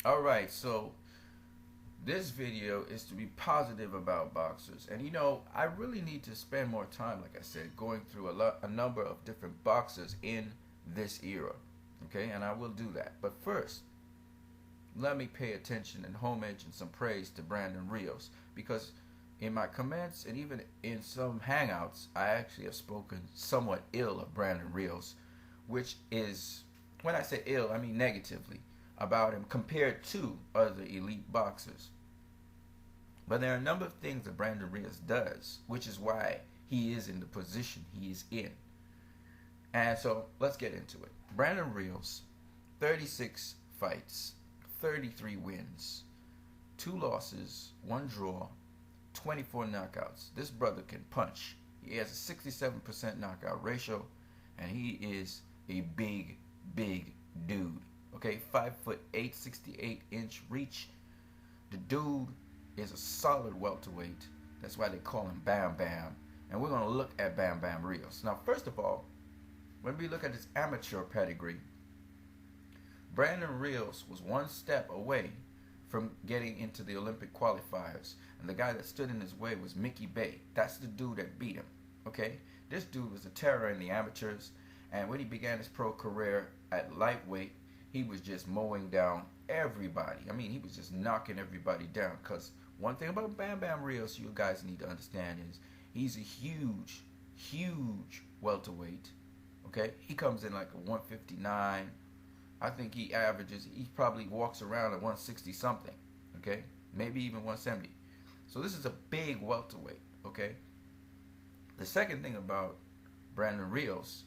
Alright, so this video is to be positive about boxers. And I really need to spend more time, like I said, going through a number of different boxers in this era. Okay, and I will do that. But first, let me pay attention and homage and some praise to Brandon Rios, because in my comments and even in some hangouts, I actually have spoken somewhat ill of Brandon Rios, which is, when I say ill, I mean negatively about him compared to other elite boxers. But there are a number of things that Brandon Rios does, which is why he is in the position he is in. And so let's get into it. Brandon Rios, 36 fights, 33 wins, 2 losses, 1 draw, 24 knockouts. This brother can punch. He has a 67% knockout ratio, and he is a big, big dude. Okay, 5'8", 68-inch reach. The dude is a solid welterweight. That's why they call him Bam Bam. And we're going to look at Bam Bam Rios. Now, first of all, when we look at his amateur pedigree, Brandon Rios was one step away from getting into the Olympic qualifiers. And the guy that stood in his way was Mickey Bay. That's the dude that beat him. Okay? This dude was a terror in the amateurs. And when he began his pro career at lightweight, he was just mowing down everybody. I mean, he was just knocking everybody down. Because one thing about Bam Bam Rios you guys need to understand is he's a huge, huge welterweight. Okay? He comes in like a 159. I think he probably walks around at 160 something. Okay? Maybe even 170. So this is a big welterweight. Okay? The second thing about Brandon Rios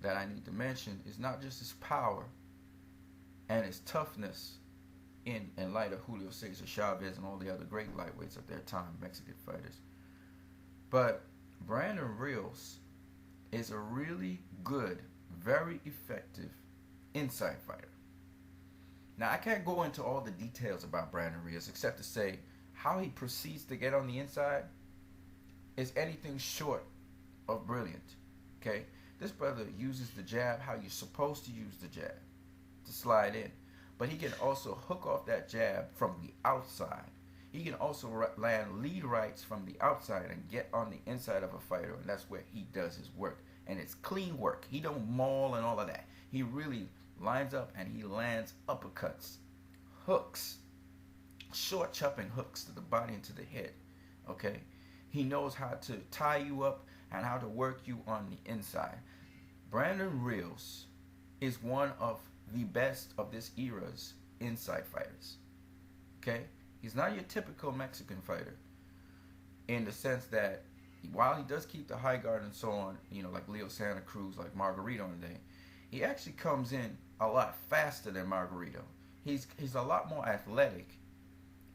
that I need to mention is not just his power and his toughness in light of Julio Cesar Chavez and all the other great lightweights of their time, Mexican fighters. But Brandon Rios is a really good, very effective inside fighter. Now, I can't go into all the details about Brandon Rios except to say how he proceeds to get on the inside is anything short of brilliant. Okay? This brother uses the jab how you're supposed to use the jab, to slide in. But he can also hook off that jab from the outside. He can also land lead rights from the outside and get on the inside of a fighter, and that's where he does his work. And it's clean work. He don't maul and all of that. He really lines up and he lands uppercuts, hooks, short chopping hooks to the body and to the head. Okay? He knows how to tie you up and how to work you on the inside. Brandon Rios is one of the best of this era's inside fighters. Okay? He's not your typical Mexican fighter in the sense that while he does keep the high guard and so on, like Leo Santa Cruz, like Margarito on the day, he actually comes in a lot faster than Margarito. He's a lot more athletic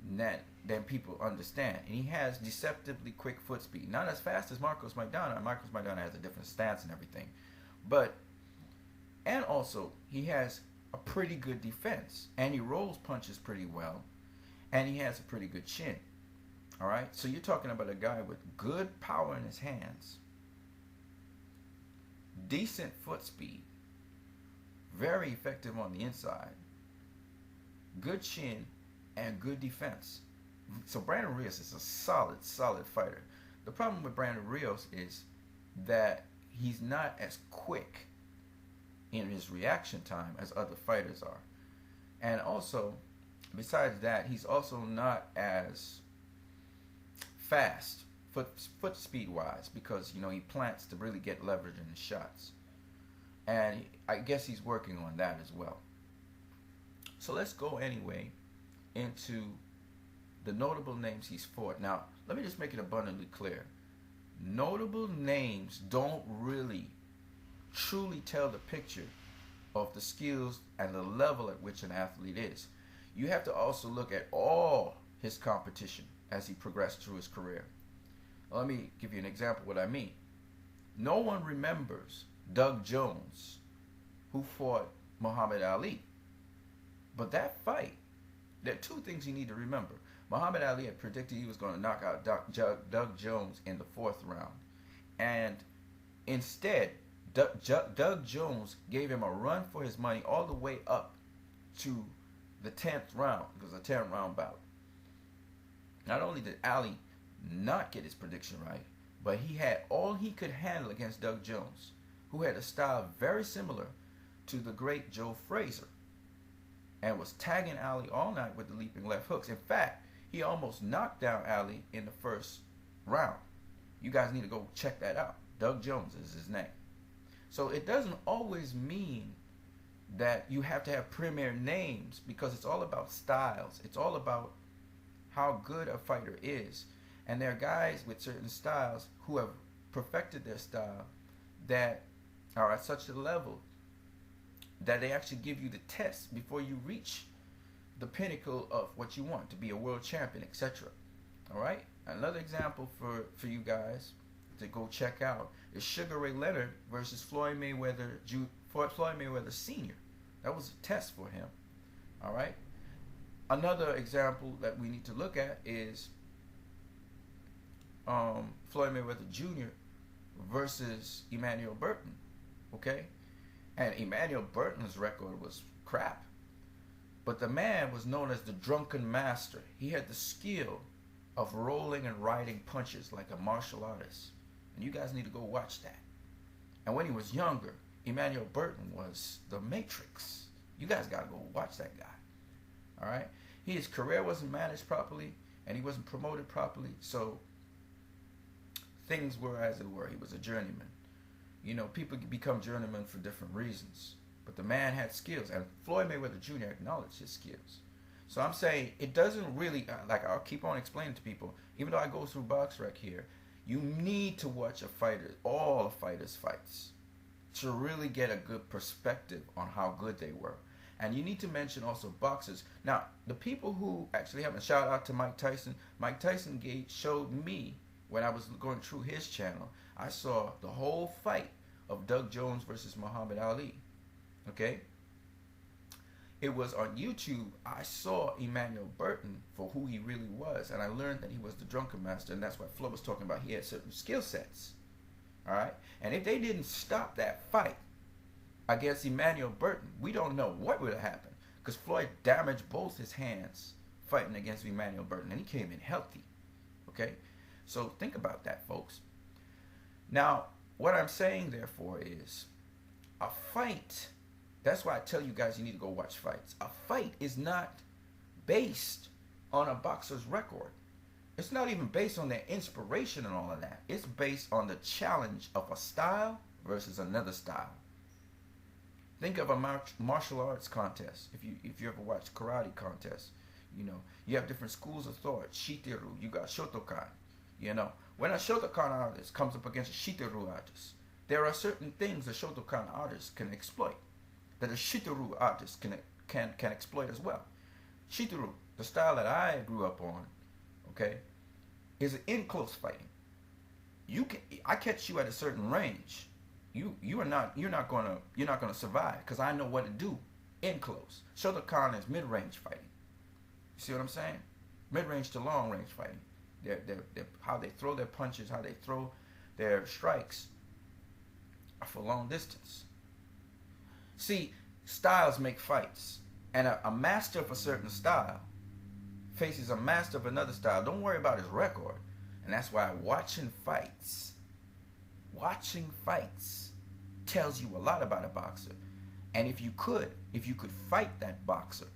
than people understand. And he has deceptively quick foot speed. Not as fast as Marcos Maidana. Marcos Maidana has a different stance and everything. And also, he has a pretty good defense. And he rolls punches pretty well. And he has a pretty good chin. Alright? So you're talking about a guy with good power in his hands. Decent foot speed. Very effective on the inside. Good chin and good defense. So Brandon Rios is a solid, solid fighter. The problem with Brandon Rios is that he's not as quick in his reaction time as other fighters are. And also, besides that, he's also not as fast foot speed wise because he plants to really get leverage in his shots. And I guess he's working on that as well. So let's go anyway into the notable names he's fought. Now, let me just make it abundantly clear. Notable names don't really truly tell the picture of the skills and the level at which an athlete is. You have to also look at all his competition as he progressed through his career. Let me give you an example of what I mean. No one remembers Doug Jones, who fought Muhammad Ali. But that fight, there are 2 things you need to remember. Muhammad Ali had predicted he was going to knock out Doug Jones in the 4th round. And instead, Doug Jones gave him a run for his money all the way up to the 10th round. It was a 10-round bout. Not only did Ali not get his prediction right, but he had all he could handle against Doug Jones, who had a style very similar to the great Joe Frazier, and was tagging Ali all night with the leaping left hooks. In fact, he almost knocked down Ali in the first round. You guys need to go check that out. Doug Jones is his name. So it doesn't always mean that you have to have premier names, because it's all about styles. It's all about how good a fighter is. And there are guys with certain styles who have perfected their style that are at such a level that they actually give you the test before you reach the pinnacle of what you want, to be a world champion, etc. All right? Another example for you guys to go check out is Sugar Ray Leonard versus Floyd Mayweather Sr. That was a test for him. All right? Another example that we need to look at is Floyd Mayweather Jr. versus Emmanuel Burton. Okay? And Emmanuel Burton's record was crap. But the man was known as the drunken master. He had the skill of rolling and riding punches like a martial artist. And you guys need to go watch that. And when he was younger, Emmanuel Burton was the Matrix. You guys got to go watch that guy. All right? His career wasn't managed properly, and he wasn't promoted properly, so things were as it were. He was a journeyman. You know, people become journeymen for different reasons. But the man had skills, and Floyd Mayweather Jr. acknowledged his skills. So I'm saying it doesn't really, like I'll keep on explaining to people, even though I go through BoxRec here, you need to watch all a fighter's fights to really get a good perspective on how good they were. And you need to mention also boxers. Now, the people who actually have a shout out to Mike Tyson. Mike Tyson showed me, when I was going through his channel, I saw the whole fight of Doug Jones versus Muhammad Ali. Okay? It was on YouTube. I saw Emmanuel Burton for who he really was, and I learned that he was the drunken master, and that's what Flo was talking about. He had certain skill sets. All right? And if they didn't stop that fight against Emmanuel Burton, we don't know what would have happened, because Floyd damaged both his hands fighting against Emmanuel Burton, and he came in healthy. Okay? So think about that, folks. Now, what I'm saying, therefore, is a fight, that's why I tell you guys you need to go watch fights. A fight is not based on a boxer's record. It's not even based on their inspiration and all of that. It's based on the challenge of a style versus another style. Think of a martial arts contest. If you ever watch karate contests, you know, you have different schools of thought. Shiteru, you got Shotokan. You know, when a Shotokan artist comes up against a Shiteru artist, there are certain things a Shotokan artist can exploit that a Shiteru artist can exploit as well. Shiteru, the style that I grew up on, okay, is in close fighting. I catch you at a certain range. You're not gonna survive, because I know what to do in close. Shotokan is mid-range fighting. You see what I'm saying? Mid-range to long-range fighting. They're how they throw their punches, how they throw their strikes are for long distance. See, styles make fights, and a master of a certain style faces a master of another style. Don't worry about his record, and that's why watching fights tells you a lot about a boxer. And if you could fight that boxer,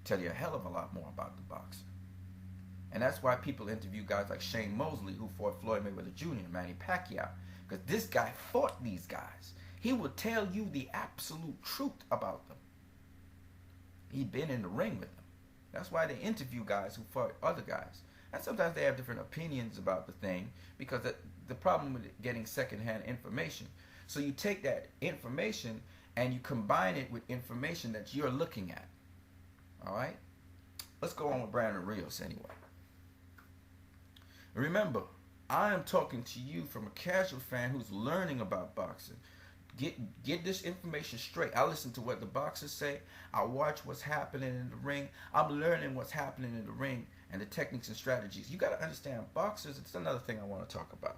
tell you a hell of a lot more about the boxer. And that's why people interview guys like Shane Mosley, who fought Floyd Mayweather Jr. and Manny Pacquiao, because this guy fought these guys. He will tell you the absolute truth about them. He'd been in the ring with them. That's why they interview guys who fought other guys. And sometimes they have different opinions about the thing, because the problem with getting secondhand information. So you take that information and you combine it with information that you're looking at. All right? Let's go on with Brandon Rios anyway. Remember, I am talking to you from a casual fan who's learning about boxing. Get this information straight. I listen to what the boxers say. I watch what's happening in the ring. I'm learning what's happening in the ring and the techniques and strategies. You got to understand, boxers, it's another thing I want to talk about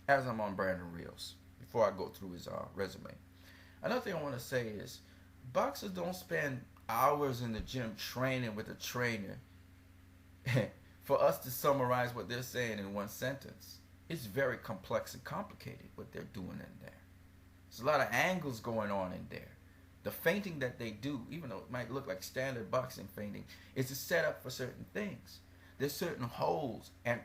as I'm on Brandon Rios before I go through his resume. Another thing I want to say is boxers don't spend hours in the gym training with a trainer for us to summarize what they're saying in one sentence. It's very complex and complicated what they're doing in there. There's a lot of angles going on in there. The feinting that they do, even though it might look like standard boxing feinting, is a setup for certain things. There's certain holes and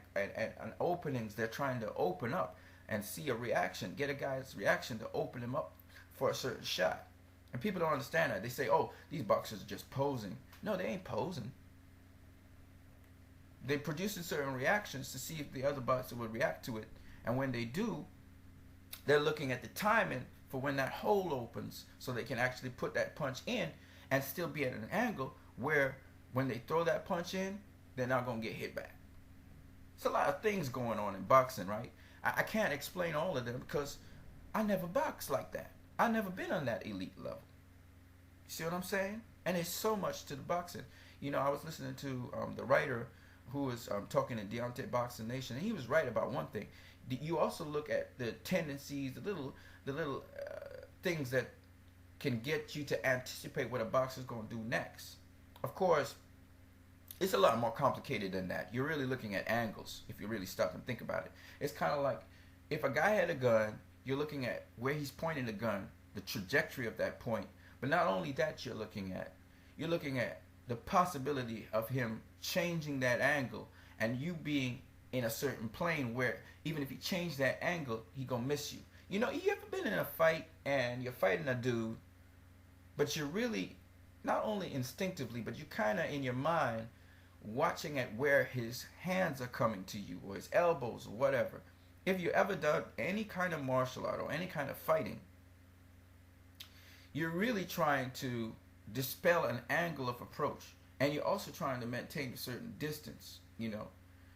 openings they're trying to open up and see a reaction, get a guy's reaction to open him up for a certain shot. And people don't understand that. They say, oh, these boxers are just posing. No, they ain't posing. They're producing certain reactions to see if the other boxer would react to it. And when they do, they're looking at the timing for when that hole opens so they can actually put that punch in and still be at an angle where when they throw that punch in, they're not going to get hit back. It's a lot of things going on in boxing, right? I can't explain all of them because I never boxed like that. I never been on that elite level. You see what I'm saying? And there's so much to the boxing. You know, I was listening to the writer who was talking in Deontay Boxing Nation, and he was right about one thing. You also look at the tendencies, the little things that can get you to anticipate what a boxer's going to do next. Of course, it's a lot more complicated than that. You're really looking at angles if you really stop and think about it. It's kind of like if a guy had a gun, you're looking at where he's pointing the gun, the trajectory of that point. But not only that you're looking at the possibility of him changing that angle and you being in a certain plane where even if he changed that angle, he gonna miss you. You know, you ever been in a fight and you're fighting a dude, but you're really not only instinctively, but you're kind of in your mind watching at where his hands are coming to you or his elbows or whatever. If you ever done any kind of martial art or any kind of fighting, you're really trying to dispel an angle of approach, and you're also trying to maintain a certain distance, you know,